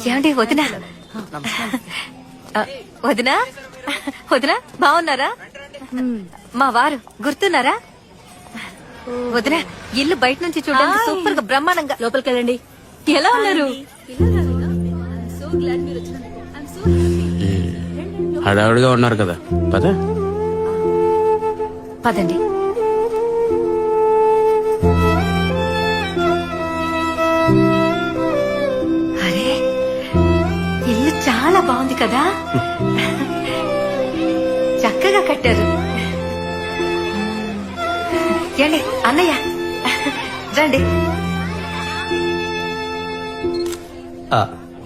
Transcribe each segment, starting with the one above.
ఏమండి వదినా వదినా వదినా బాగున్నారా? మా వారు గుర్తున్నారా? వదినా ఇల్లు బయట నుంచి చూడడానికి సూపర్ గా బ్రహ్మాండంగా. లోపలికి వెళ్ళండి. ఎలా ఉన్నారు? హడావుడిగా ఉన్నారు కదా, పద పదండి. అరే ఇల్లు చాలా బాగుంది కదా, చక్కగా కట్టారు. ఏండి అన్నయ్య రండి.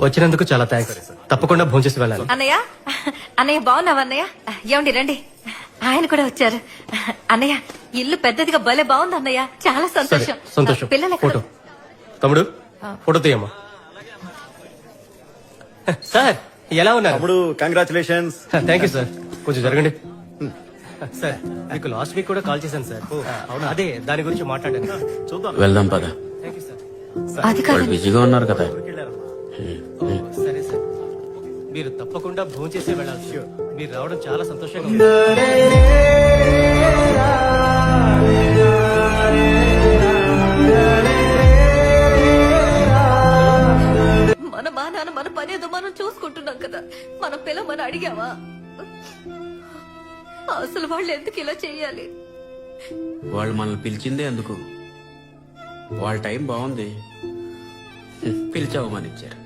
వచ్చినందుకు చాలా థ్యాంక్స్. తప్పకుండా భోంచేసి వెళ్ళాలి. అన్నయ్య అన్నయ్య బాగున్నావా అన్నయ్య? ఏమండి రండి, ఆయన కూడా వచ్చారు. అన్నయ్య ఇల్లు పెద్దదిగా భలే బాగుంది అన్నయ్య, చాలా సంతోషం. సంతోషం. పిల్లలు ఫోటో తమ్ముడు, ఫోటో తీయమ్మా. సార్ ఎలా ఉన్నారు? తమ్ముడు కంగ్రాచులేషన్స్. Thank you sir. కొంచెం జరగండి. సార్ మీకు లాస్ట్ వీక్ కూడా కాల్ చేశాను సార్. అవునా, అదే దాని గురించి మాట్లాడాను. చూద్దాం. వెళ్దాం పద. Thank you sir. అది వాళ్ళు కాదు బిజీగా ఉన్నారు కదా. సరే సార్, మీరు తప్పకుండా భోంచేసే వెళ్ళాలి. మీరు రావడం చాలా సంతోషంగా ఉంది. మన మా నాన్న మన పనేదో మనం చూసుకుంటున్నాం కదా, మన పిల్ల మనం అడిగావా? అసలు వాళ్ళు ఎందుకు ఇలా చెయ్యాలి? వాళ్ళు మనల్ని పిలిచిందే అందుకు. వాళ్ళ టైం బాగుంది, పిలిచావమని ఇచ్చారు.